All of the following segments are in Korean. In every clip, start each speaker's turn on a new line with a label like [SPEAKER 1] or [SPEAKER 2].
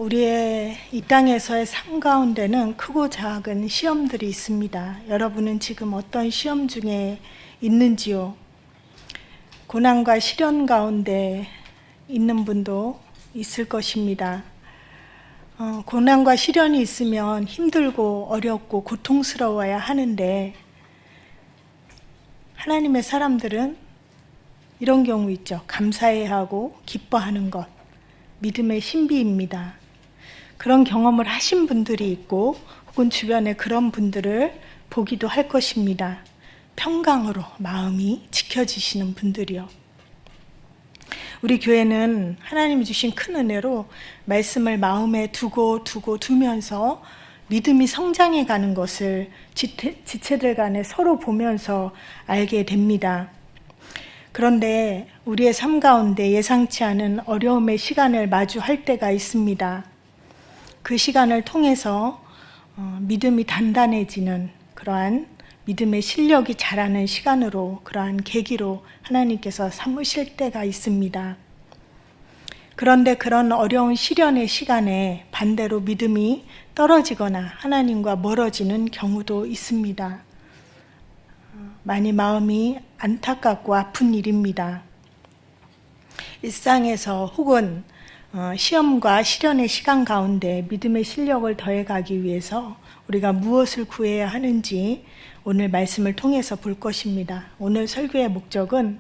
[SPEAKER 1] 우리의 이 땅에서의 삶 가운데는 크고 작은 시험들이 있습니다. 여러분은 지금 어떤 시험 중에 있는지요? 고난과 시련 가운데 있는 분도 있을 것입니다. 고난과 시련이 있으면 힘들고 어렵고 고통스러워야 하는데, 하나님의 사람들은 이런 경우 있죠. 감사해야 하고 기뻐하는 것, 믿음의 신비입니다. 그런 경험을 하신 분들이 있고, 혹은 주변에 그런 분들을 보기도 할 것입니다. 평강으로 마음이 지켜지시는 분들이요. 우리 교회는 하나님이 주신 큰 은혜로 말씀을 마음에 두면서 믿음이 성장해 가는 것을 지체들 간에 서로 보면서 알게 됩니다. 그런데 우리의 삶 가운데 예상치 않은 어려움의 시간을 마주할 때가 있습니다. 그 시간을 통해서 믿음이 단단해지는 그러한 믿음의 실력이 자라는 시간으로, 그러한 계기로 하나님께서 삼으실 때가 있습니다. 그런데 그런 어려운 시련의 시간에 반대로 믿음이 떨어지거나 하나님과 멀어지는 경우도 있습니다. 많이 마음이 안타깝고 아픈 일입니다. 일상에서 혹은 시험과 시련의 시간 가운데 믿음의 실력을 더해가기 위해서 우리가 무엇을 구해야 하는지 오늘 말씀을 통해서 볼 것입니다. 오늘 설교의 목적은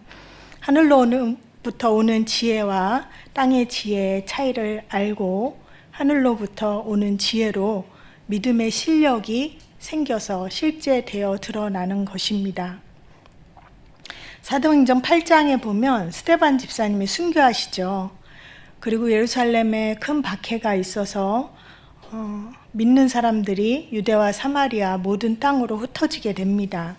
[SPEAKER 1] 하늘로부터 오는 지혜와 땅의 지혜의 차이를 알고 하늘로부터 오는 지혜로 믿음의 실력이 생겨서 실제되어 드러나는 것입니다. 사도행전 8장에 보면 스데반 집사님이 순교하시죠. 그리고 예루살렘에 큰 박해가 있어서 믿는 사람들이 유대와 사마리아 모든 땅으로 흩어지게 됩니다.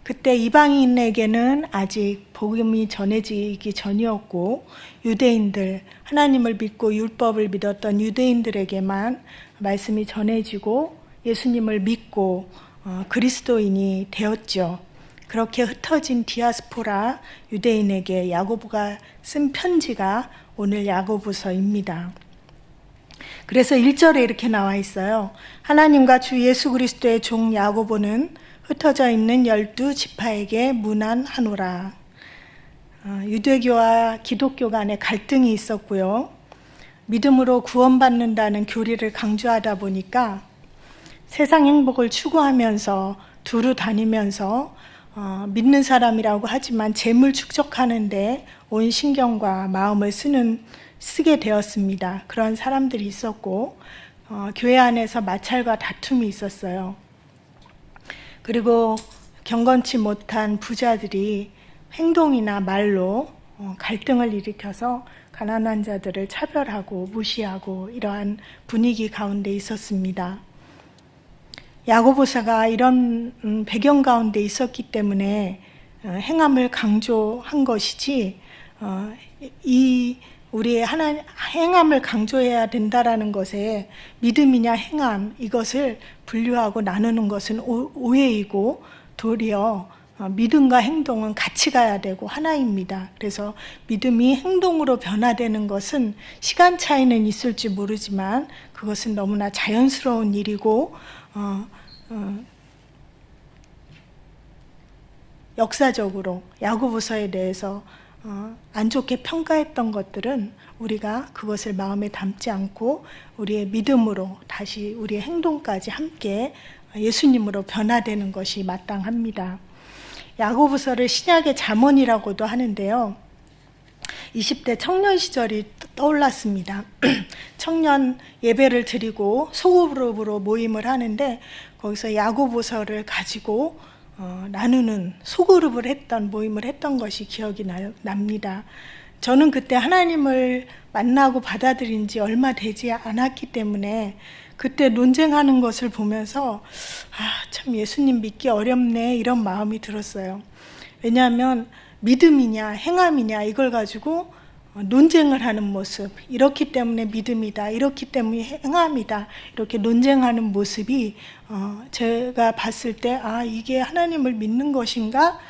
[SPEAKER 1] 그때 이방인에게는 아직 복음이 전해지기 전이었고, 유대인들, 하나님을 믿고 율법을 믿었던 유대인들에게만 말씀이 전해지고 예수님을 믿고 그리스도인이 되었죠. 그렇게 흩어진 디아스포라 유대인에게 야고보가 쓴 편지가 오늘 야고보서입니다. 그래서 1절에 이렇게 나와 있어요. 하나님과 주 예수 그리스도의 종 야고보는 흩어져 있는 12지파에게 문안하노라. 유대교와 기독교 간에 갈등이 있었고요. 믿음으로 구원받는다는 교리를 강조하다 보니까 세상 행복을 추구하면서 두루 다니면서 믿는 사람이라고 하지만 재물 축적하는데 온 신경과 마음을 쓰게 되었습니다. 그런 사람들이 있었고, 교회 안에서 마찰과 다툼이 있었어요. 그리고 경건치 못한 부자들이 행동이나 말로 갈등을 일으켜서 가난한 자들을 차별하고 무시하고 이러한 분위기 가운데 있었습니다. 야고보서가 이런 배경 가운데 있었기 때문에 행함을 강조한 것이지, 우리의 행함을 강조해야 된다라는 것에 믿음이냐 행함, 이것을 분류하고 나누는 것은 오해이고, 도리어 믿음과 행동은 같이 가야 되고 하나입니다. 그래서 믿음이 행동으로 변화되는 것은 시간 차이는 있을지 모르지만 그것은 너무나 자연스러운 일이고, 역사적으로 야고보서에 대해서 안 좋게 평가했던 것들은 우리가 그것을 마음에 담지 않고 우리의 믿음으로 다시 우리의 행동까지 함께 예수님으로 변화되는 것이 마땅합니다. 야고보서를 신약의 잠언이라고도 하는데요. 20대 청년 시절이 떠올랐습니다. 청년 예배를 드리고 소그룹으로 모임을 하는데, 거기서 야고보서를 가지고 나누는 소그룹을 했던 모임을 했던 것이 기억이 납니다. 저는 그때 하나님을 만나고 받아들인 지 얼마 되지 않았기 때문에 그때 논쟁하는 것을 보면서 참 예수님 믿기 어렵네, 이런 마음이 들었어요. 왜냐하면 믿음이냐 행함이냐 이걸 가지고 논쟁을 하는 모습, 이렇기 때문에 믿음이다, 이렇기 때문에 행함이다, 이렇게 논쟁하는 모습이 제가 봤을 때 이게 하나님을 믿는 것인가?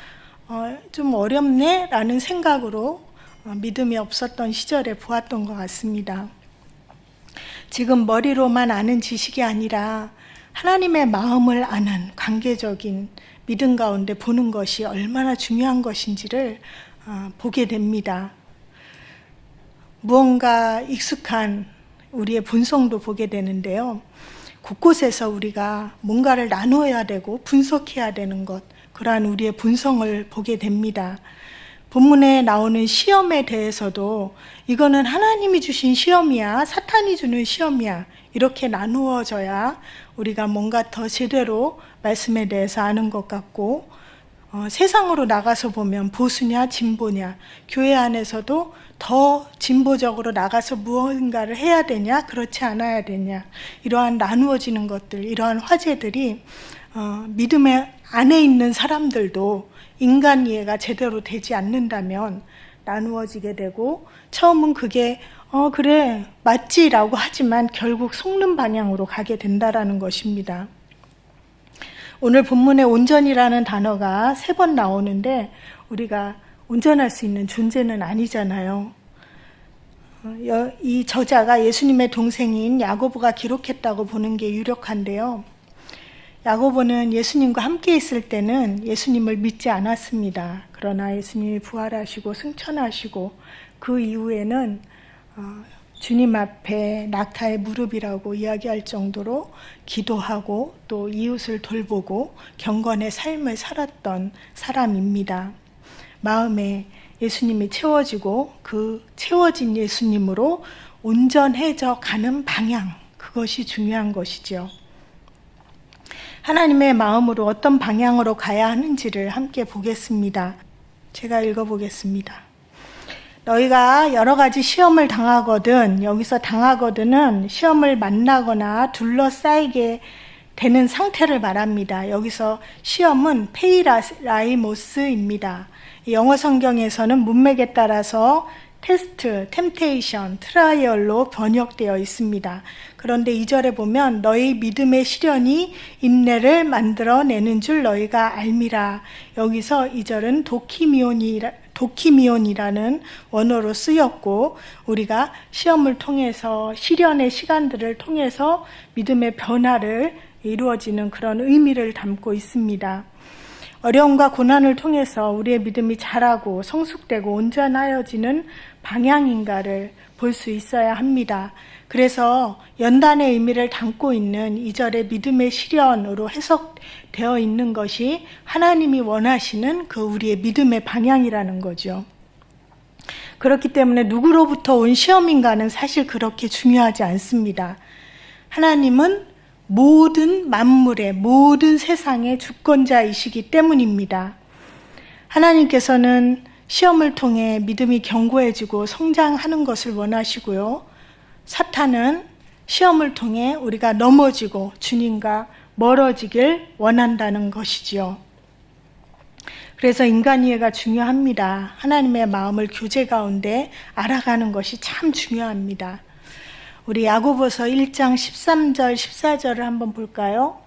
[SPEAKER 1] 좀 어렵네 라는 생각으로 믿음이 없었던 시절에 보았던 것 같습니다. 지금 머리로만 아는 지식이 아니라 하나님의 마음을 아는 관계적인 믿음 가운데 보는 것이 얼마나 중요한 것인지를 보게 됩니다. 무언가 익숙한 우리의 본성도 보게 되는데요. 곳곳에서 우리가 뭔가를 나누어야 되고 분석해야 되는 것, 그러한 우리의 본성을 보게 됩니다. 본문에 나오는 시험에 대해서도 이거는 하나님이 주신 시험이야, 사탄이 주는 시험이야, 이렇게 나누어져야 우리가 뭔가 더 제대로 말씀에 대해서 아는 것 같고, 세상으로 나가서 보면 보수냐 진보냐, 교회 안에서도 더 진보적으로 나가서 무언가를 해야 되냐 그렇지 않아야 되냐, 이러한 나누어지는 것들, 이러한 화제들이 믿음의 안에 있는 사람들도 인간 이해가 제대로 되지 않는다면 나누어지게 되고, 처음은 그게 그래 맞지라고 하지만 결국 속는 방향으로 가게 된다라는 것입니다. 오늘 본문에 온전이라는 단어가 3번 나오는데 우리가 온전할 수 있는 존재는 아니잖아요. 이 저자가 예수님의 동생인 야고보가 기록했다고 보는 게 유력한데요. 야고보는 예수님과 함께 있을 때는 예수님을 믿지 않았습니다. 그러나 예수님이 부활하시고 승천하시고 그 이후에는 주님 앞에 낙타의 무릎이라고 이야기할 정도로 기도하고 또 이웃을 돌보고 경건의 삶을 살았던 사람입니다. 마음에 예수님이 채워지고 그 채워진 예수님으로 온전해져 가는 방향, 그것이 중요한 것이죠. 하나님의 마음으로 어떤 방향으로 가야 하는지를 함께 보겠습니다. 제가 읽어보겠습니다. 너희가 여러 가지 시험을 당하거든, 여기서 당하거든은 시험을 만나거나 둘러싸이게 되는 상태를 말합니다. 여기서 시험은 페이라이모스입니다. 영어 성경에서는 문맥에 따라서 테스트, 템테이션, 트라이얼로 번역되어 있습니다. 그런데 2절에 보면 너희 믿음의 시련이 인내를 만들어내는 줄 너희가 알미라. 여기서 2절은 도키미온이라는 원어로 쓰였고, 우리가 시험을 통해서, 시련의 시간들을 통해서 믿음의 변화를 이루어지는 그런 의미를 담고 있습니다. 어려움과 고난을 통해서 우리의 믿음이 자라고 성숙되고 온전하여지는 방향인가를 볼 수 있어야 합니다. 그래서 연단의 의미를 담고 있는 2절의 믿음의 시련으로 해석되어 있는 것이 하나님이 원하시는 그 우리의 믿음의 방향이라는 거죠. 그렇기 때문에 누구로부터 온 시험인가는 사실 그렇게 중요하지 않습니다. 하나님은 모든 만물의, 모든 세상의 주권자이시기 때문입니다. 하나님께서는 시험을 통해 믿음이 견고해지고 성장하는 것을 원하시고요. 사탄은 시험을 통해 우리가 넘어지고 주님과 멀어지길 원한다는 것이지요. 그래서 인간 이해가 중요합니다. 하나님의 마음을 교제 가운데 알아가는 것이 참 중요합니다. 우리 야고보서 1장 13절, 14절을 한번 볼까요?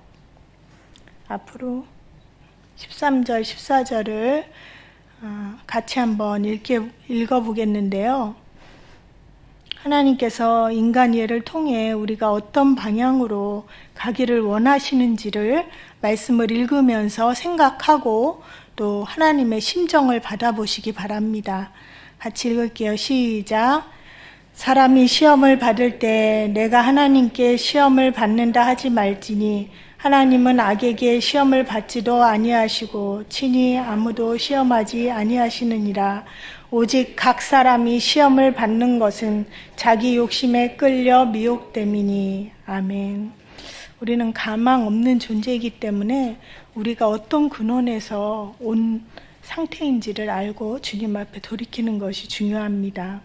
[SPEAKER 1] 앞으로 13절, 14절을 같이 한번 읽어보겠는데요. 하나님께서 인간 이해를 통해 우리가 어떤 방향으로 가기를 원하시는지를 말씀을 읽으면서 생각하고 또 하나님의 심정을 받아보시기 바랍니다. 같이 읽을게요. 시작. 사람이 시험을 받을 때 내가 하나님께 시험을 받는다 하지 말지니 하나님은 악에게 시험을 받지도 아니하시고 친히 아무도 시험하지 아니하시느니라. 오직 각 사람이 시험을 받는 것은 자기 욕심에 끌려 미혹됨이니. 아멘. 우리는 가망 없는 존재이기 때문에 우리가 어떤 근원에서 온 상태인지를 알고 주님 앞에 돌이키는 것이 중요합니다.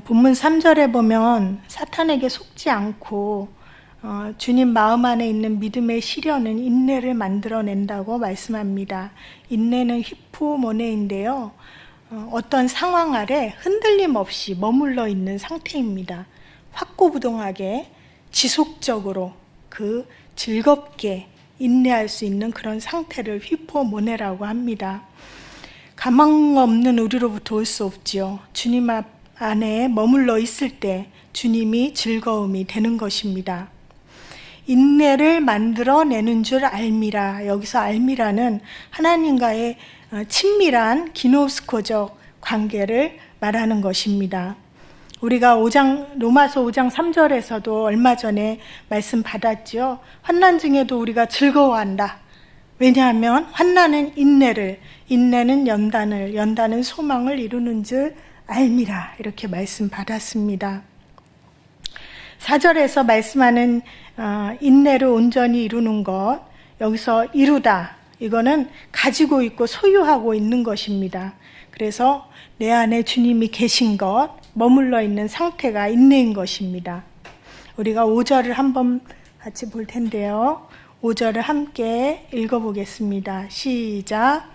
[SPEAKER 1] 본문 3절에 보면 사탄에게 속지 않고 주님 마음 안에 있는 믿음의 시련은 인내를 만들어낸다고 말씀합니다. 인내는 히포모네인데요. 어떤 상황 아래 흔들림 없이 머물러 있는 상태입니다. 확고부동하게 지속적으로 즐겁게 인내할 수 있는 그런 상태를 히포모네라고 합니다. 가망 없는 우리로부터 올 수 없지요. 주님 앞 안에 머물러 있을 때 주님이 즐거움이 되는 것입니다. 인내를 만들어내는 줄 알미라. 여기서 알미라는 하나님과의 친밀한 기노스코적 관계를 말하는 것입니다. 우리가 로마서 5장 3절에서도 얼마 전에 말씀 받았죠. 환난 중에도 우리가 즐거워한다. 왜냐하면 환난은 인내는 연단은 소망을 이루는 줄 알미라. 이렇게 말씀 받았습니다. 4절에서 말씀하는 인내를 온전히 이루는 것, 여기서 이루다, 이거는 가지고 있고 소유하고 있는 것입니다. 그래서 내 안에 주님이 계신 것, 머물러 있는 상태가 인내인 것입니다. 우리가 5절을 한번 같이 볼 텐데요. 5절을 함께 읽어보겠습니다. 시작.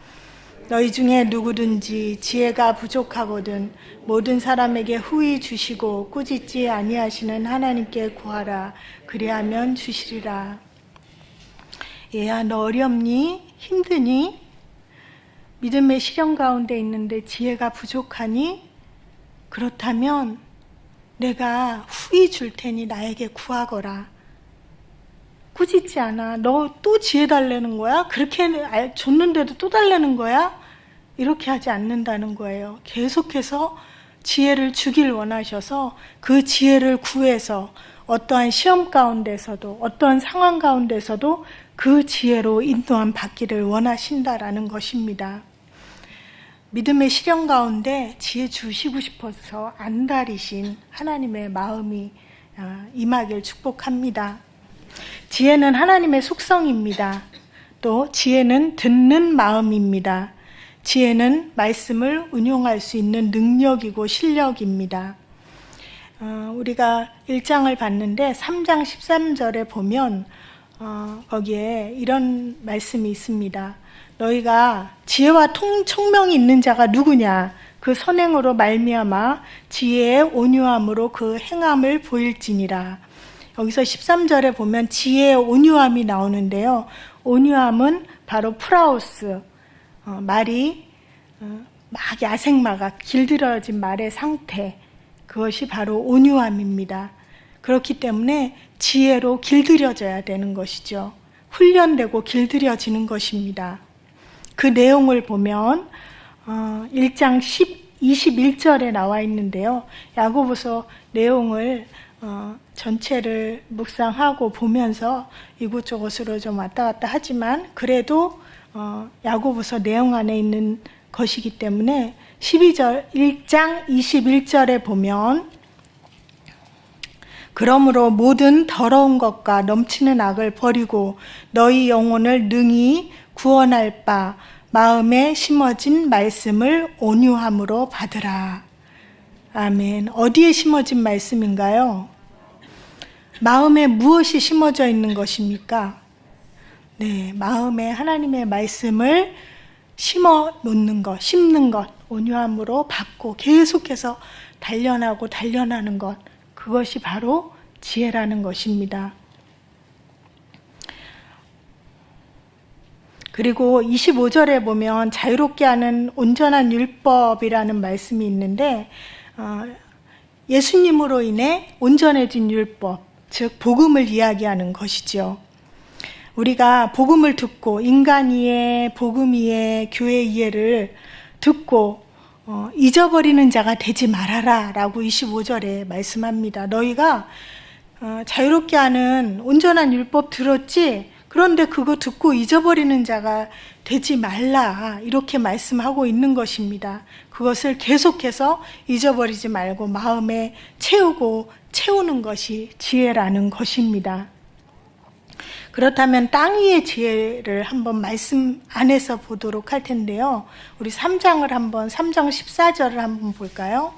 [SPEAKER 1] 너희 중에 누구든지 지혜가 부족하거든 모든 사람에게 후히 주시고 꾸짖지 아니하시는 하나님께 구하라. 그리하면 주시리라. 얘야, 너 어렵니? 힘드니? 믿음의 시련 가운데 있는데 지혜가 부족하니? 그렇다면 내가 후히 줄 테니 나에게 구하거라. 꾸짖지 않아. 너 또 지혜 달라는 거야? 그렇게 줬는데도 또 달라는 거야? 이렇게 하지 않는다는 거예요. 계속해서 지혜를 주길 원하셔서 그 지혜를 구해서 어떠한 시험 가운데서도 어떠한 상황 가운데서도 그 지혜로 인도함 받기를 원하신다라는 것입니다. 믿음의 시련 가운데 지혜 주시고 싶어서 안달이신 하나님의 마음이 임하길 축복합니다. 지혜는 하나님의 속성입니다. 또 지혜는 듣는 마음입니다. 지혜는 말씀을 운용할 수 있는 능력이고 실력입니다. 우리가 1장을 봤는데 3장 13절에 보면 거기에 이런 말씀이 있습니다. 너희가 지혜와 총명이 있는 자가 누구냐? 그 선행으로 말미암아 지혜의 온유함으로 그 행함을 보일지니라. 여기서 13절에 보면 지혜의 온유함이 나오는데요. 온유함은 바로 프라우스, 말이 막 야생마가 길들여진 말의 상태, 그것이 바로 온유함입니다. 그렇기 때문에 지혜로 길들여져야 되는 것이죠. 훈련되고 길들여지는 것입니다. 그 내용을 보면 1장 21절에 나와 있는데요. 야고보서 내용을 전체를 묵상하고 보면서 이곳저곳으로 좀 왔다 갔다 하지만 그래도 야고보서 내용 안에 있는 것이기 때문에 1장 21절에 보면 그러므로 모든 더러운 것과 넘치는 악을 버리고 너희 영혼을 능히 구원할 바 마음에 심어진 말씀을 온유함으로 받으라. 아멘. 어디에 심어진 말씀인가요? 마음에 무엇이 심어져 있는 것입니까? 네, 마음에 하나님의 말씀을 심어 놓는 것, 심는 것, 온유함으로 받고 계속해서 단련하는 것, 그것이 바로 지혜라는 것입니다. 그리고 25절에 보면 자유롭게 하는 온전한 율법이라는 말씀이 있는데 예수님으로 인해 온전해진 율법, 즉 복음을 이야기하는 것이죠. 우리가 복음을 듣고 인간 이해, 복음 이해, 교회 이해를 듣고 잊어버리는 자가 되지 말아라 라고 25절에 말씀합니다. 너희가 자유롭게 하는 온전한 율법 들었지? 그런데 그거 듣고 잊어버리는 자가 되지 말라 이렇게 말씀하고 있는 것입니다. 그것을 계속해서 잊어버리지 말고 마음에 채우는 것이 지혜라는 것입니다. 그렇다면 땅 위의 지혜를 한번 말씀 안에서 보도록 할 텐데요. 우리 3장 14절을 한번 볼까요?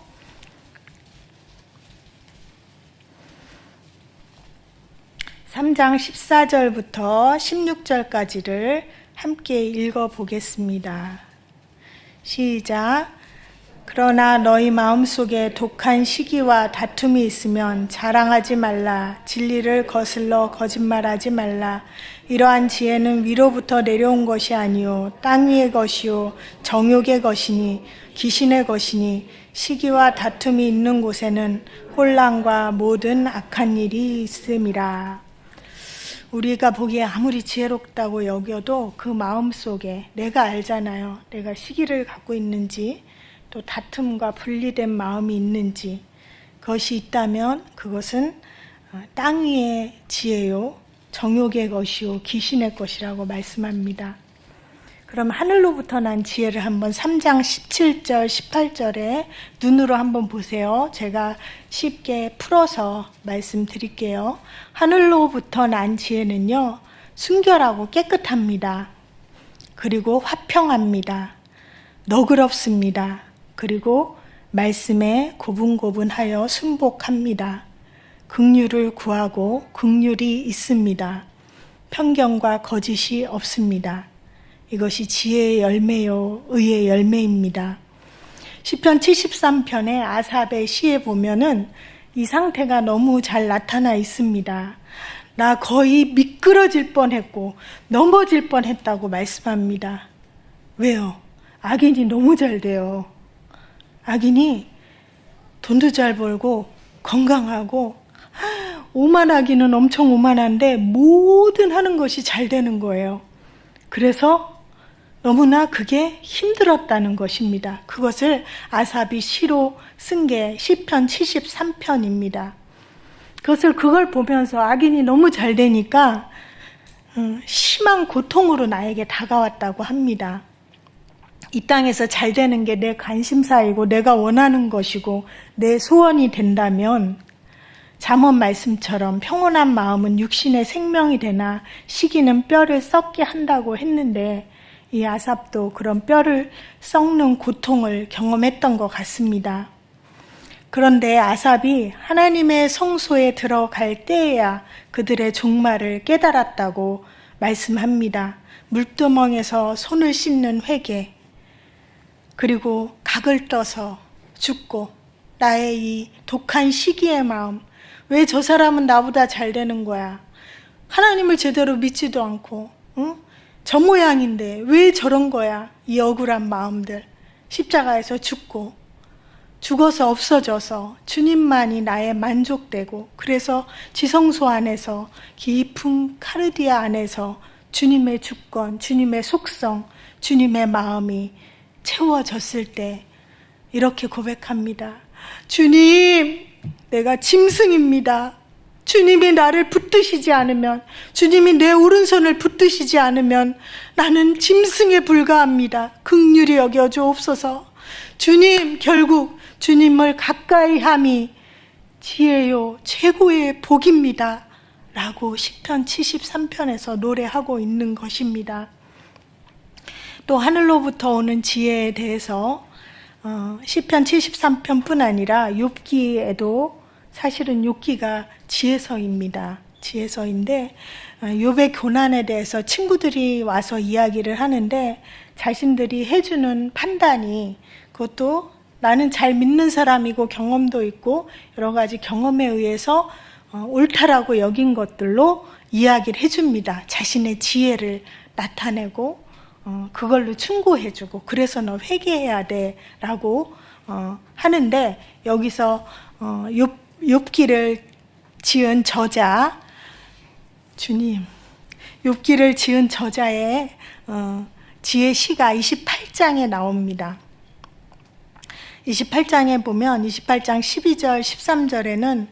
[SPEAKER 1] 3장 14절부터 16절까지를 함께 읽어보겠습니다. 시작. 그러나 너희 마음속에 독한 시기와 다툼이 있으면 자랑하지 말라. 진리를 거슬러 거짓말하지 말라. 이러한 지혜는 위로부터 내려온 것이 아니요 땅 위의 것이요 정욕의 것이니 귀신의 것이니 시기와 다툼이 있는 곳에는 혼란과 모든 악한 일이 있음이라. 우리가 보기에 아무리 지혜롭다고 여겨도 그 마음속에 내가 알잖아요. 내가 시기를 갖고 있는지 또 다툼과 분리된 마음이 있는지, 그것이 있다면 그것은 땅 위의 지혜요 정욕의 것이요 귀신의 것이라고 말씀합니다. 그럼 하늘로부터 난 지혜를 한번 3장 17절 18절에 눈으로 한번 보세요. 제가 쉽게 풀어서 말씀드릴게요. 하늘로부터 난 지혜는요, 순결하고 깨끗합니다. 그리고 화평합니다. 너그럽습니다. 그리고 말씀에 고분고분하여 순복합니다. 긍휼을 구하고 긍휼이 있습니다. 편견과 거짓이 없습니다. 이것이 지혜의 열매요 의의 열매입니다. 시편 73편의 아삽의 시에 보면은 이 상태가 너무 잘 나타나 있습니다. 나 거의 미끄러질 뻔했고 넘어질 뻔했다고 말씀합니다. 왜요? 악인이 너무 잘 돼요. 악인이 돈도 잘 벌고 건강하고 오만하기는 엄청 오만한데 모든 하는 것이 잘 되는 거예요. 그래서 너무나 그게 힘들었다는 것입니다. 그것을 아삽이 시로 쓴 게 시편 73편입니다. 그걸 보면서 악인이 너무 잘 되니까 심한 고통으로 나에게 다가왔다고 합니다. 이 땅에서 잘 되는 게 내 관심사이고 내가 원하는 것이고 내 소원이 된다면 잠언 말씀처럼 평온한 마음은 육신의 생명이 되나 시기는 뼈를 썩게 한다고 했는데, 이 아삽도 그런 뼈를 썩는 고통을 경험했던 것 같습니다. 그런데 아삽이 하나님의 성소에 들어갈 때에야 그들의 종말을 깨달았다고 말씀합니다. 물두멍에서 손을 씻는 회개, 그리고 각을 떠서 죽고 나의 이 독한 시기의 마음, 왜 저 사람은 나보다 잘 되는 거야? 하나님을 제대로 믿지도 않고 저 모양인데 왜 저런 거야? 이 억울한 마음들, 십자가에서 죽고 죽어서 없어져서 주님만이 나의 만족되고, 그래서 지성소 안에서 깊은 카르디아 안에서 주님의 주권, 주님의 속성, 주님의 마음이 채워졌을 때 이렇게 고백합니다. 주님, 내가 짐승입니다. 주님이 나를 붙드시지 않으면, 주님이 내 오른손을 붙드시지 않으면 나는 짐승에 불과합니다. 긍휼히 여겨 주옵소서. 주님, 결국 주님을 가까이 함이 지혜요 최고의 복입니다. 라고 시편 73편에서 노래하고 있는 것입니다. 또 하늘로부터 오는 지혜에 대해서 시편 73편뿐 아니라 욥기에도, 사실은 욥기가 지혜서입니다. 지혜서인데 욥의 고난에 대해서 친구들이 와서 이야기를 하는데 자신들이 해주는 판단이, 그것도 나는 잘 믿는 사람이고 경험도 있고 여러 가지 경험에 의해서 옳다라고 여긴 것들로 이야기를 해줍니다. 자신의 지혜를 나타내고 그걸로 충고해주고, 그래서 너 회개해야 돼 라고 하는데, 여기서 욥기를 지은 저자, 주님, 욥기를 지은 저자의 지혜 시가 28장에 나옵니다. 28장에 보면 28장 12절 13절에는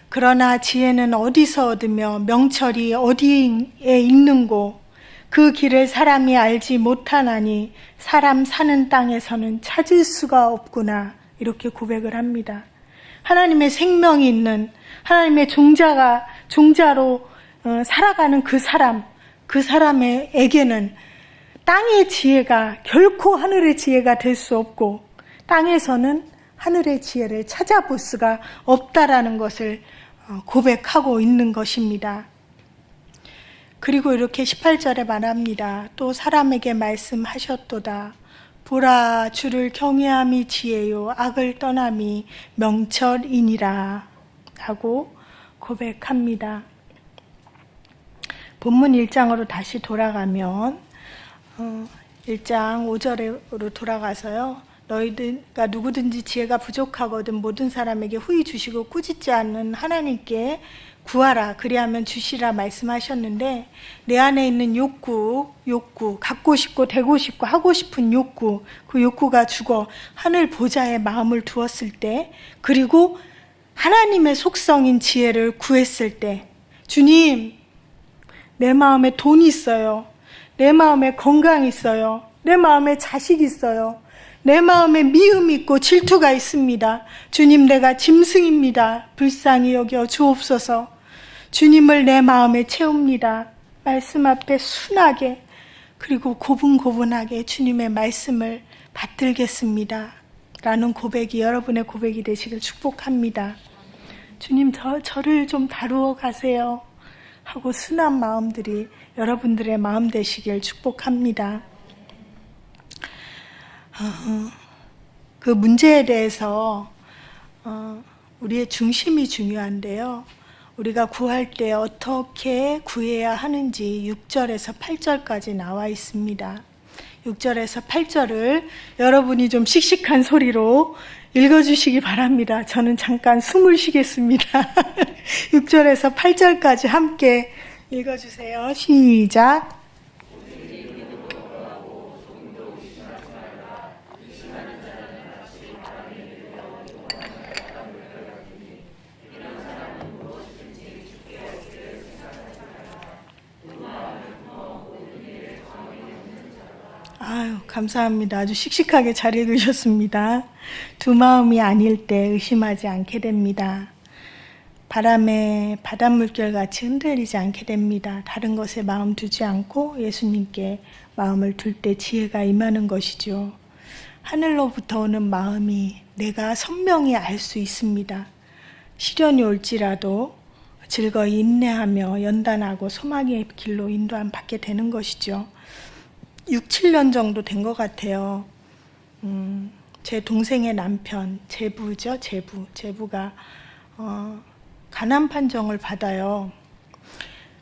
[SPEAKER 1] 그러나 지혜는 어디서 얻으며 명철이 어디에 있는고 그 길을 사람이 알지 못하나니 사람 사는 땅에서는 찾을 수가 없구나, 이렇게 고백을 합니다. 하나님의 생명이 있는, 하나님의 종자로 살아가는 그 사람에게는 땅의 지혜가 결코 하늘의 지혜가 될 수 없고, 땅에서는 하늘의 지혜를 찾아볼 수가 없다라는 것을 고백하고 있는 것입니다. 그리고 이렇게 18절에 말합니다. 또 사람에게 말씀하셨도다. 보라, 주를 경외함이 지혜요 악을 떠남이 명철이니라 하고 고백합니다. 본문 1장으로 다시 돌아가면 1장 5절로 돌아가서요. 너희들과 누구든지 지혜가 부족하거든 모든 사람에게 후히 주시고 꾸짖지 않는 하나님께 구하라 그리하면 주시라 말씀하셨는데, 내 안에 있는 욕구, 갖고 싶고 되고 싶고 하고 싶은 욕구, 그 욕구가 죽어 하늘 보좌에 마음을 두었을 때, 그리고 하나님의 속성인 지혜를 구했을 때, 주님, 내 마음에 돈이 있어요. 내 마음에 건강이 있어요. 내 마음에 자식이 있어요. 내 마음에 미움이 있고 질투가 있습니다. 주님, 내가 짐승입니다. 불쌍히 여겨 주옵소서. 주님을 내 마음에 채웁니다. 말씀 앞에 순하게, 그리고 고분고분하게 주님의 말씀을 받들겠습니다. 라는 고백이 여러분의 고백이 되시길 축복합니다. 주님, 저를 좀 다루어 가세요 하고 순한 마음들이 여러분들의 마음 되시길 축복합니다. 그 문제에 대해서 우리의 중심이 중요한데요. 우리가 구할 때 어떻게 구해야 하는지 6절에서 8절까지 나와 있습니다. 6절에서 8절을 여러분이 좀 씩씩한 소리로 읽어주시기 바랍니다. 저는 잠깐 숨을 쉬겠습니다. 6절에서 8절까지 함께 읽어주세요. 시작. 아유, 감사합니다. 아주 씩씩하게 잘 읽으셨습니다. 두 마음이 아닐 때 의심하지 않게 됩니다. 바람에 바닷물결 같이 흔들리지 않게 됩니다. 다른 것에 마음 두지 않고 예수님께 마음을 둘 때 지혜가 임하는 것이죠. 하늘로부터 오는 마음이 내가 선명히 알 수 있습니다. 시련이 올지라도 즐거이 인내하며 연단하고 소망의 길로 인도함 받게 되는 것이죠. 6, 7년 정도 된 것 같아요. 제 동생의 남편, 제부죠, 제부가 가난 판정을 받아요.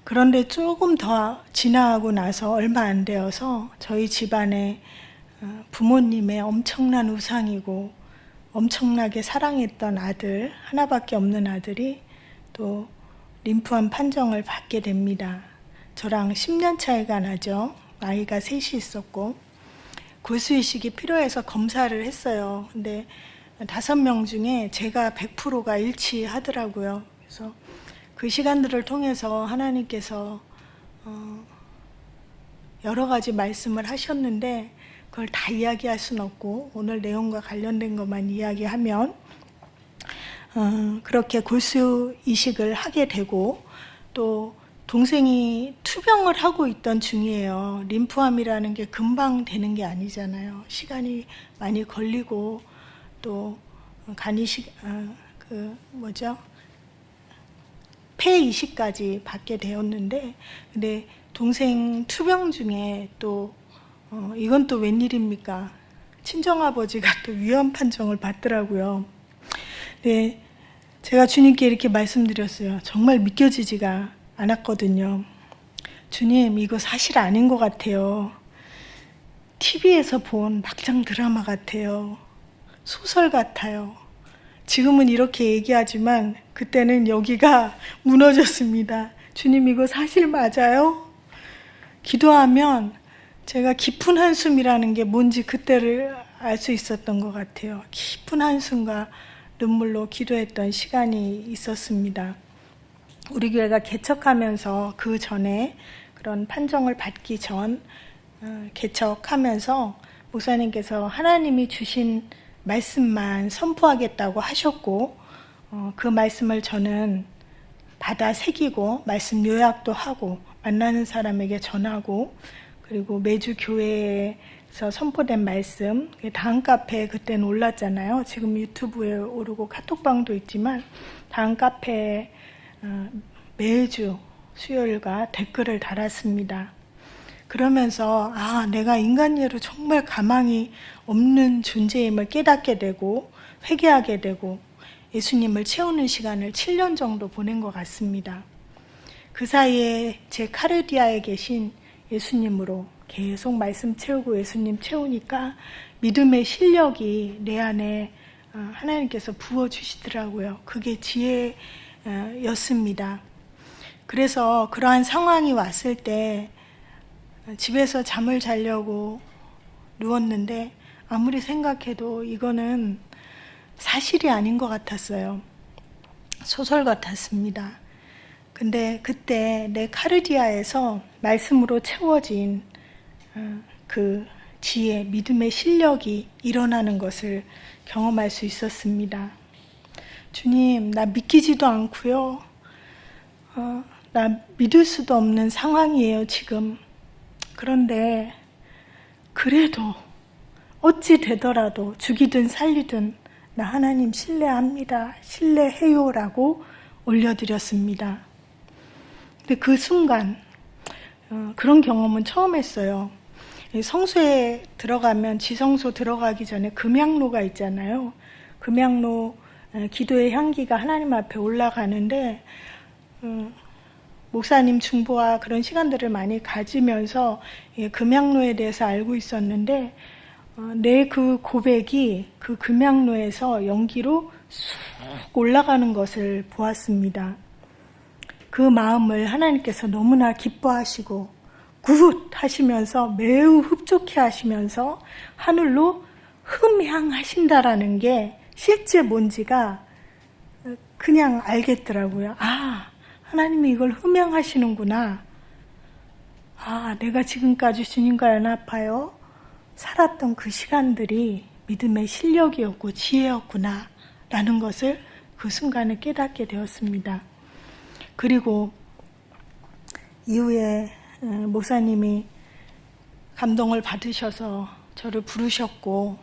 [SPEAKER 1] 그런데 조금 더 지나고 나서 얼마 안 되어서 저희 집안에 부모님의 엄청난 우상이고 엄청나게 사랑했던 아들, 하나밖에 없는 아들이 또 림프암 판정을 받게 됩니다. 저랑 10년 차이가 나죠. 아이가 셋이 있었고 골수이식이 필요해서 검사를 했어요. 근데 5명 중에 제가 100%가 일치하더라고요. 그래서 그 시간들을 통해서 하나님께서 여러 가지 말씀을 하셨는데 그걸 다 이야기할 수는 없고 오늘 내용과 관련된 것만 이야기하면 그렇게 골수이식을 하게 되고, 또 동생이 투병을 하고 있던 중이에요. 림프암이라는 게 금방 되는 게 아니잖아요. 시간이 많이 걸리고 또 간이 폐 이식까지 받게 되었는데, 근데 동생 투병 중에 또 이건 또 웬일입니까? 친정아버지가 또 위험 판정을 받더라고요. 네, 제가 주님께 이렇게 말씀드렸어요. 정말 믿겨지지가 않았거든요. 주님, 이거 사실 아닌 것 같아요. TV에서 본 막장 드라마 같아요. 소설 같아요. 지금은 이렇게 얘기하지만 그때는 여기가 무너졌습니다. 주님, 이거 사실 맞아요? 기도하면 제가 깊은 한숨이라는 게 뭔지 그때를 알 수 있었던 것 같아요. 깊은 한숨과 눈물로 기도했던 시간이 있었습니다. 우리 교회가 개척하면서 그 전에 그런 판정을 받기 전 개척하면서 목사님께서 하나님이 주신 말씀만 선포하겠다고 하셨고, 그 말씀을 저는 받아 새기고 말씀 요약도 하고 만나는 사람에게 전하고, 그리고 매주 교회에서 선포된 말씀, 다음 카페에 그때는 올랐잖아요. 지금 유튜브에 오르고 카톡방도 있지만 다음 카페에 매주 수요일과 댓글을 달았습니다. 그러면서 내가 인간예로 정말 가망이 없는 존재임을 깨닫게 되고 회개하게 되고 예수님을 채우는 시간을 7년 정도 보낸 것 같습니다. 그 사이에 제 카르디아에 계신 예수님으로 계속 말씀 채우고 예수님 채우니까 믿음의 실력이 내 안에 하나님께서 부어주시더라고요. 그게 지혜였습니다. 그래서 그러한 상황이 왔을 때 집에서 잠을 자려고 누웠는데 아무리 생각해도 이거는 사실이 아닌 것 같았어요. 소설 같았습니다. 근데 그때 내 카르디아에서 말씀으로 채워진 그 지혜, 믿음의 실력이 일어나는 것을 경험할 수 있었습니다. 주님, 나 믿기지도 않고요. 나 믿을 수도 없는 상황이에요, 지금. 그런데 그래도 어찌 되더라도 죽이든 살리든 나 하나님 신뢰합니다. 신뢰해요라고 올려드렸습니다. 근데 그 순간 그런 경험은 처음 했어요. 성소에 들어가면 지성소 들어가기 전에 금향로가 있잖아요. 금향로 기도의 향기가 하나님 앞에 올라가는데 목사님 중보와 그런 시간들을 많이 가지면서 금향로에 대해서 알고 있었는데 내 그 고백이 그 금향로에서 연기로 쑥 올라가는 것을 보았습니다. 그 마음을 하나님께서 너무나 기뻐하시고 굿 하시면서 매우 흡족해 하시면서 하늘로 흠향하신다라는 게 실제 뭔지가 그냥 알겠더라고요. 아, 하나님이 이걸 흠향하시는구나. 아, 내가 지금까지 주님과 연합하여 살았던 그 시간들이 믿음의 실력이었고 지혜였구나 라는 것을 그 순간에 깨닫게 되었습니다. 그리고 이후에 목사님이 감동을 받으셔서 저를 부르셨고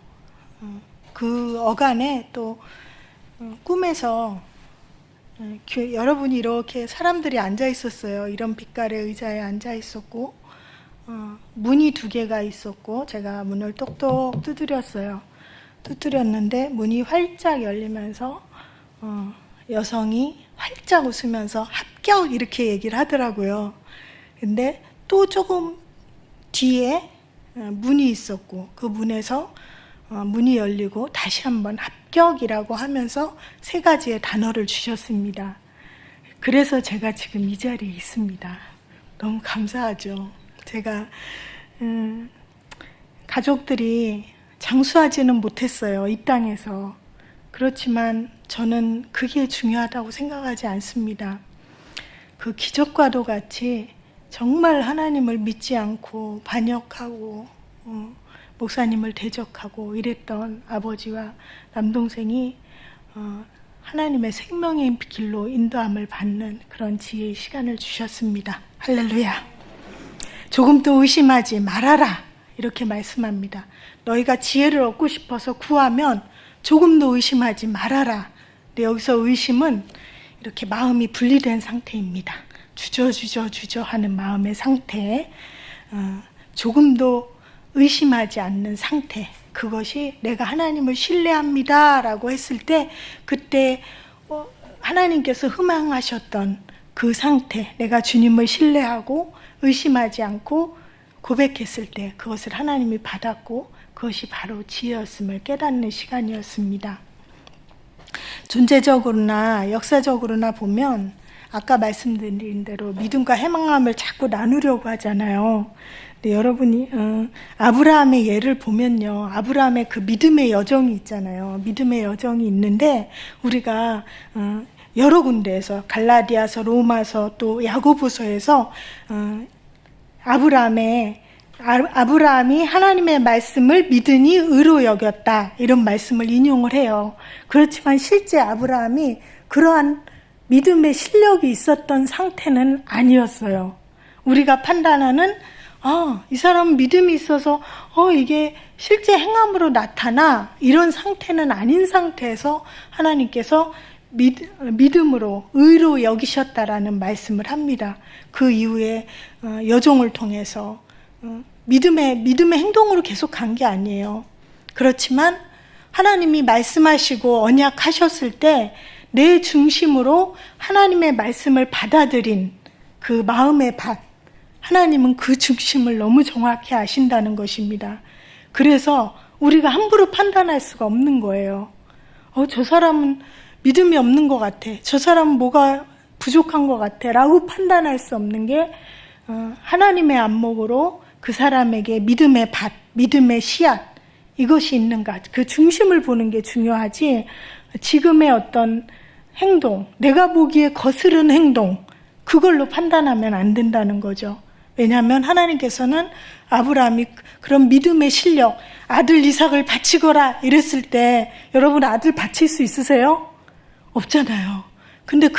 [SPEAKER 1] 그 어간에 또 꿈에서 여러분이 이렇게 사람들이 앉아 있었어요. 이런 빛깔의 의자에 앉아 있었고 문이 2개가 있었고 제가 문을 똑똑 두드렸어요. 두드렸는데 문이 활짝 열리면서 여성이 활짝 웃으면서 합격 이렇게 얘기를 하더라고요. 근데 또 조금 뒤에 문이 있었고 그 문에서 문이 열리고 다시 한번 합격이라고 하면서 3가지의 단어를 주셨습니다. 그래서 제가 지금 이 자리에 있습니다. 너무 감사하죠. 제가 가족들이 장수하지는 못했어요. 이 땅에서. 그렇지만 저는 그게 중요하다고 생각하지 않습니다. 그 기적과도 같이 정말 하나님을 믿지 않고 반역하고 목사님을 대적하고 이랬던 아버지와 남동생이 하나님의 생명의 길로 인도함을 받는 그런 지혜의 시간을 주셨습니다. 할렐루야. 조금도 의심하지 말아라 이렇게 말씀합니다. 너희가 지혜를 얻고 싶어서 구하면 조금도 의심하지 말아라. 근데 여기서 의심은 이렇게 마음이 분리된 상태입니다. 주저 하는 마음의 상태, 조금도 의심하지 않는 상태, 그것이 내가 하나님을 신뢰합니다 라고 했을 때 그때 하나님께서 흠향하셨던 그 상태, 내가 주님을 신뢰하고 의심하지 않고 고백했을 때 그것을 하나님이 받았고 그것이 바로 지혜였음을 깨닫는 시간이었습니다. 존재적으로나 역사적으로나 보면 아까 말씀드린 대로 믿음과 해망함을 자꾸 나누려고 하잖아요. 근데 여러분이 아브라함의 예를 보면요. 아브라함의 그 믿음의 여정이 있잖아요. 믿음의 여정이 있는데 우리가 여러 군데에서 갈라디아서, 로마서, 또 야고보서에서 아브라함이 하나님의 말씀을 믿으니 의로 여겼다 이런 말씀을 인용을 해요. 그렇지만 실제 아브라함이 그러한 믿음의 실력이 있었던 상태는 아니었어요. 우리가 판단하는 이 사람은 믿음이 있어서 이게 실제 행함으로 나타나 이런 상태는 아닌 상태에서 하나님께서 믿음으로 의로 여기셨다라는 말씀을 합니다. 그 이후에 여종을 통해서 믿음의 행동으로 계속 간 게 아니에요. 그렇지만 하나님이 말씀하시고 언약하셨을 때 내 중심으로 하나님의 말씀을 받아들인 그 마음의 밭, 하나님은 그 중심을 너무 정확히 아신다는 것입니다. 그래서 우리가 함부로 판단할 수가 없는 거예요. 저 사람은 믿음이 없는 것 같아. 저 사람은 뭐가 부족한 것 같아. 라고 판단할 수 없는 게 하나님의 안목으로 그 사람에게 믿음의 밭, 믿음의 씨앗 이것이 있는가. 그 중심을 보는 게 중요하지 지금의 어떤 행동, 내가 보기에 거스른 행동 그걸로 판단하면 안 된다는 거죠. 왜냐하면 하나님께서는 아브라함이 그런 믿음의 실력, 아들 이삭을 바치거라 이랬을 때 여러분 아들 바칠 수 있으세요? 없잖아요. 근데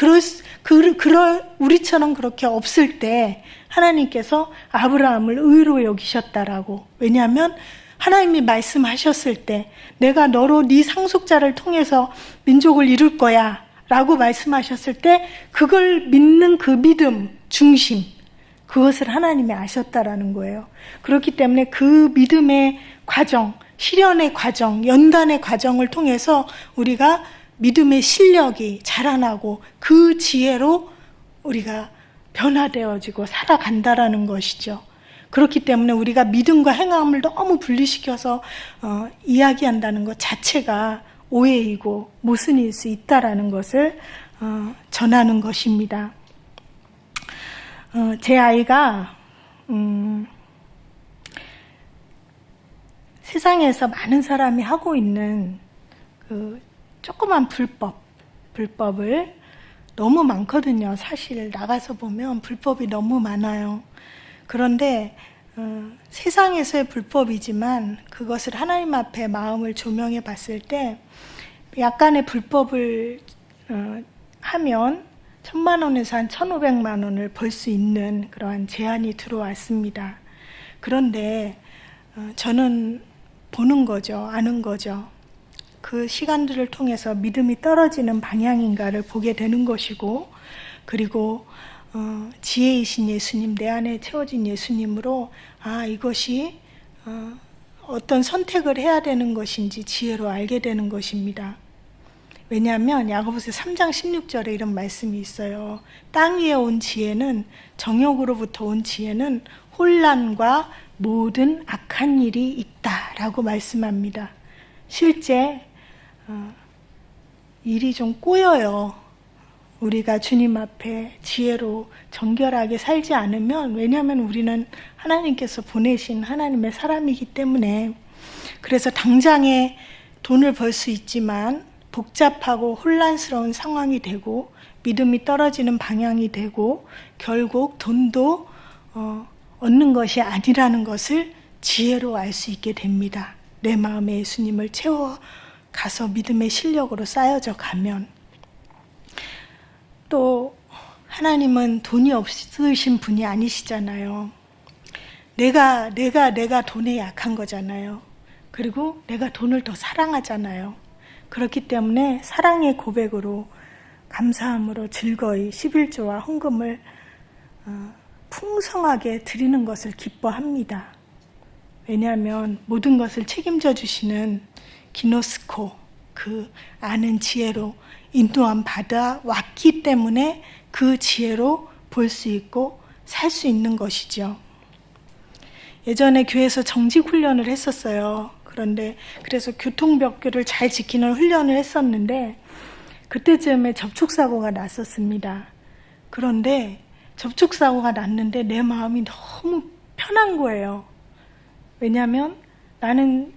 [SPEAKER 1] 우리처럼 그렇게 없을 때 하나님께서 아브라함을 의로 여기셨다라고. 왜냐하면 하나님이 말씀하셨을 때 내가 너로 네 상속자를 통해서 민족을 이룰 거야 라고 말씀하셨을 때 그걸 믿는 그 믿음, 중심 그것을 하나님이 아셨다라는 거예요. 그렇기 때문에 그 믿음의 과정, 실현의 과정, 연단의 과정을 통해서 우리가 믿음의 실력이 자라나고 그 지혜로 우리가 변화되어지고 살아간다라는 것이죠. 그렇기 때문에 우리가 믿음과 행함을 너무 분리시켜서 이야기한다는 것 자체가 오해이고 모순일 수 있다라는 것을 전하는 것입니다. 제 아이가 세상에서 많은 사람이 하고 있는 그 조그만 불법을 너무 많거든요. 사실 나가서 보면 불법이 너무 많아요. 그런데 세상에서의 불법이지만 그것을 하나님 앞에 마음을 조명해 봤을 때 약간의 불법을 하면 1,000만 원에서 한 1,500만 원을 벌 수 있는 그러한 제안이 들어왔습니다. 그런데 저는 보는 거죠. 아는 거죠. 그 시간들을 통해서 믿음이 떨어지는 방향인가를 보게 되는 것이고 그리고 지혜이신 예수님, 내 안에 채워진 예수님으로 이것이 어떤 선택을 해야 되는 것인지 지혜로 알게 되는 것입니다. 왜냐하면 야고보서 3장 16절에 이런 말씀이 있어요. 땅 위에 온 지혜는, 정욕으로부터 온 지혜는 혼란과 모든 악한 일이 있다라고 말씀합니다. 실제 일이 좀 꼬여요. 우리가 주님 앞에 지혜로 정결하게 살지 않으면, 왜냐하면 우리는 하나님께서 보내신 하나님의 사람이기 때문에. 그래서 당장에 돈을 벌 수 있지만 복잡하고 혼란스러운 상황이 되고 믿음이 떨어지는 방향이 되고 결국 돈도 얻는 것이 아니라는 것을 지혜로 알 수 있게 됩니다. 내 마음에 예수님을 채워가서 믿음의 실력으로 쌓여져 가면. 또 하나님은 돈이 없으신 분이 아니시잖아요. 내가 돈에 약한 거잖아요. 그리고 내가 돈을 더 사랑하잖아요. 그렇기 때문에 사랑의 고백으로 감사함으로 즐거이 11조와 헌금을 풍성하게 드리는 것을 기뻐합니다. 왜냐하면 모든 것을 책임져 주시는 기노스코, 그 아는 지혜로 인도함 받아 왔기 때문에 그 지혜로 볼 수 있고 살 수 있는 것이죠. 예전에 교회에서 정직 훈련을 했었어요. 그래서 교통법규를 잘 지키는 훈련을 했었는데 그때쯤에 접촉사고가 났었습니다. 그런데 접촉사고가 났는데 내 마음이 너무 편한 거예요. 왜냐하면 나는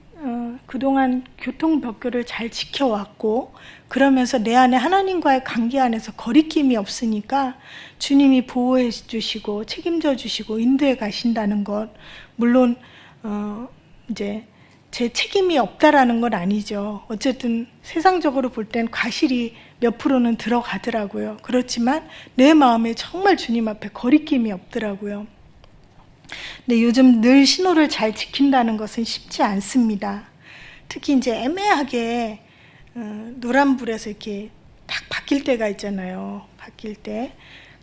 [SPEAKER 1] 그동안 교통법규를 잘 지켜왔고 그러면서 내 안에 하나님과의 관계 안에서 거리낌이 없으니까 주님이 보호해 주시고 책임져 주시고 인도해 가신다는 것, 물론 이제 제 책임이 없다라는 건 아니죠. 어쨌든 세상적으로 볼 땐 과실이 몇 프로는 들어가더라고요. 그렇지만 내 마음에 정말 주님 앞에 거리낌이 없더라고요. 근데 요즘 늘 신호를 잘 지킨다는 것은 쉽지 않습니다. 특히 이제 애매하게 노란불에서 이렇게 딱 바뀔 때가 있잖아요. 바뀔 때.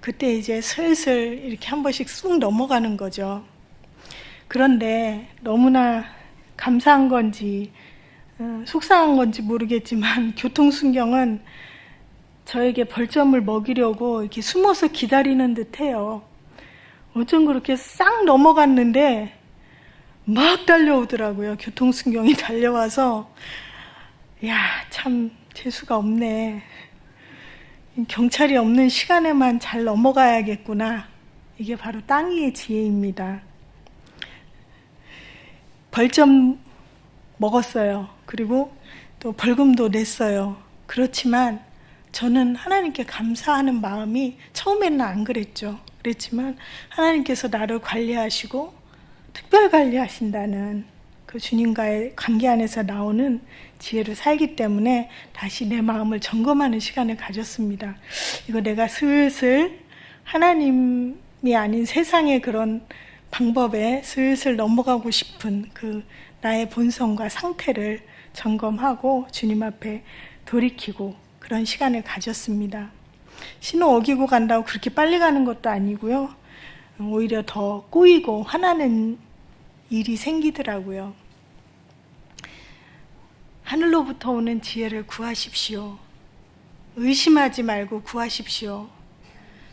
[SPEAKER 1] 그때 이제 슬슬 이렇게 한 번씩 쑥 넘어가는 거죠. 그런데 너무나 감사한 건지 속상한 건지 모르겠지만 교통순경은 저에게 벌점을 먹이려고 이렇게 숨어서 기다리는 듯해요. 어쩜 그렇게 싹 넘어갔는데 막 달려오더라고요. 교통순경이 달려와서 야, 참 재수가 없네. 경찰이 없는 시간에만 잘 넘어가야겠구나. 이게 바로 땅 위의 지혜입니다. 벌점 먹었어요. 그리고 또 벌금도 냈어요. 그렇지만 저는 하나님께 감사하는 마음이 처음에는 안 그랬죠. 그랬지만 하나님께서 나를 관리하시고 특별 관리하신다는 그 주님과의 관계 안에서 나오는 지혜를 살기 때문에 다시 내 마음을 점검하는 시간을 가졌습니다. 이거 내가 슬슬 하나님이 아닌 세상의 그런 방법에 슬슬 넘어가고 싶은 그 나의 본성과 상태를 점검하고 주님 앞에 돌이키고 그런 시간을 가졌습니다. 신호 어기고 간다고 그렇게 빨리 가는 것도 아니고요. 오히려 더 꼬이고 화나는 일이 생기더라고요. 하늘로부터 오는 지혜를 구하십시오. 의심하지 말고 구하십시오.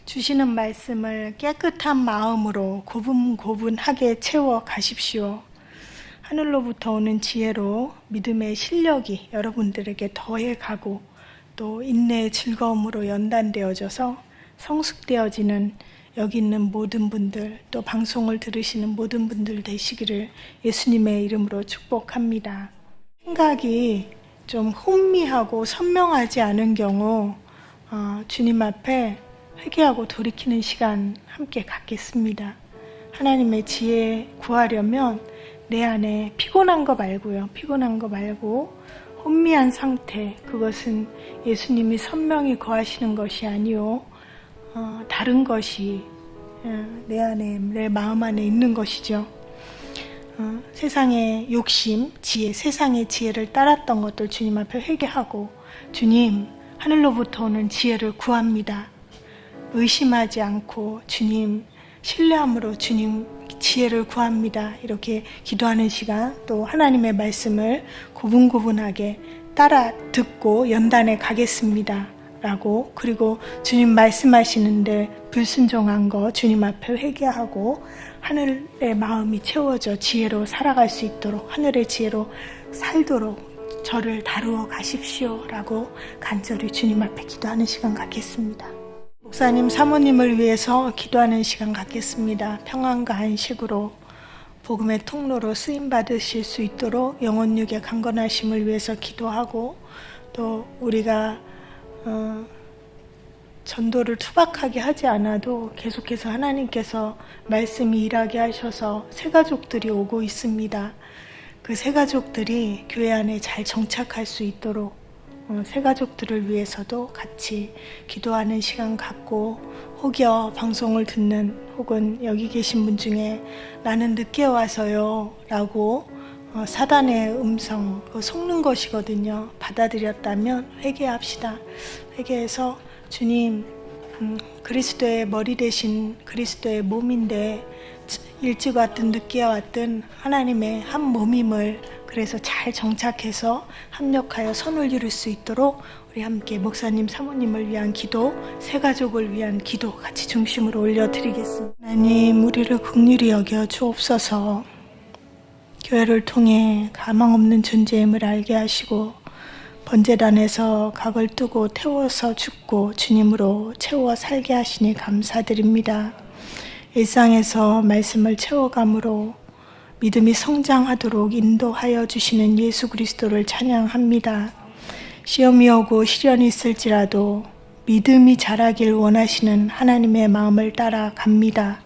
[SPEAKER 1] 주시는 말씀을 깨끗한 마음으로 고분고분하게 채워 가십시오. 하늘로부터 오는 지혜로 믿음의 실력이 여러분들에게 더해가고 또 인내의 즐거움으로 연단되어져서 성숙되어지는 여기 있는 모든 분들, 또 방송을 들으시는 모든 분들 되시기를 예수님의 이름으로 축복합니다. 생각이 좀 혼미하고 선명하지 않은 경우 주님 앞에 회개하고 돌이키는 시간 함께 갖겠습니다. 하나님의 지혜 구하려면 내 안에 피곤한 거 말고요. 피곤한 거 말고 혼미한 상태, 그것은 예수님이 선명히 거하시는 것이 아니요 다른 것이 내 안에, 내 마음 안에 있는 것이죠. 세상의 욕심, 지혜, 세상의 지혜를 따랐던 것들 주님 앞에 회개하고 주님, 하늘로부터 오는 지혜를 구합니다. 의심하지 않고 주님, 신뢰함으로 주님 지혜를 구합니다. 이렇게 기도하는 시간, 또 하나님의 말씀을 고분고분하게 따라 듣고 연단에 가겠습니다. 라고, 그리고 주님 말씀하시는데 불순종한 거 주님 앞에 회개하고 하늘의 마음이 채워져 지혜로 살아갈 수 있도록, 하늘의 지혜로 살도록 저를 다루어 가십시오 라고 간절히 주님 앞에 기도하는 시간 갖겠습니다. 목사님, 사모님을 위해서 기도하는 시간 갖겠습니다. 평안과 안식으로 복음의 통로로 쓰임받으실 수 있도록 영혼육의 강건하심을 위해서 기도하고, 또 우리가 전도를 투박하게 하지 않아도 계속해서 하나님께서 말씀이 일하게 하셔서 새가족들이 오고 있습니다. 그 새가족들이 교회 안에 잘 정착할 수 있도록 새가족들을 위해서도 같이 기도하는 시간 갖고, 혹여 방송을 듣는 혹은 여기 계신 분 중에 나는 늦게 와서요 라고 사단의 음성, 속는 것이거든요. 받아들였다면 회개합시다. 회개해서 주님, 그리스도의 머리 대신 그리스도의 몸인데 일찍 왔든 늦게 왔든 하나님의 한 몸임을, 그래서 잘 정착해서 합력하여 선을 이룰 수 있도록 우리 함께 목사님, 사모님을 위한 기도, 새가족을 위한 기도 같이 중심으로 올려드리겠습니다. 하나님, 우리를 긍휼히 여겨 주옵소서. 교회를 통해 가망 없는 존재임을 알게 하시고 번제단에서 각을 뜨고 태워서 죽고 주님으로 채워 살게 하시니 감사드립니다. 일상에서 말씀을 채워감으로 믿음이 성장하도록 인도하여 주시는 예수 그리스도를 찬양합니다. 시험이 오고 시련이 있을지라도 믿음이 자라길 원하시는 하나님의 마음을 따라갑니다.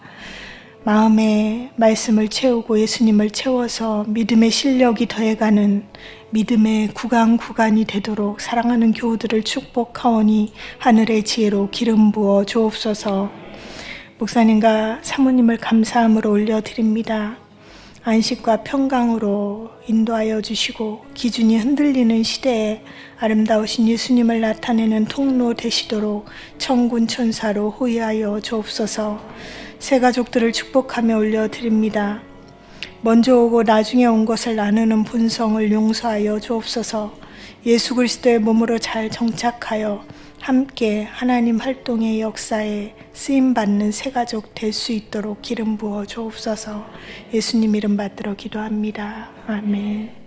[SPEAKER 1] 마음에 말씀을 채우고 예수님을 채워서 믿음의 실력이 더해가는 믿음의 구간이 되도록 사랑하는 교우들을 축복하오니 하늘의 지혜로 기름 부어 주옵소서. 목사님과 사모님을 감사함으로 올려드립니다. 안식과 평강으로 인도하여 주시고 기준이 흔들리는 시대에 아름다우신 예수님을 나타내는 통로 되시도록 천군 천사로 호위하여 주옵소서. 새 가족들을 축복하며 올려드립니다. 먼저 오고 나중에 온 것을 나누는 본성을 용서하여 주옵소서. 예수 그리스도의 몸으로 잘 정착하여 함께 하나님 활동의 역사에 쓰임받는 새 가족 될 수 있도록 기름 부어 주옵소서. 예수님 이름 받들어 기도합니다. 아멘.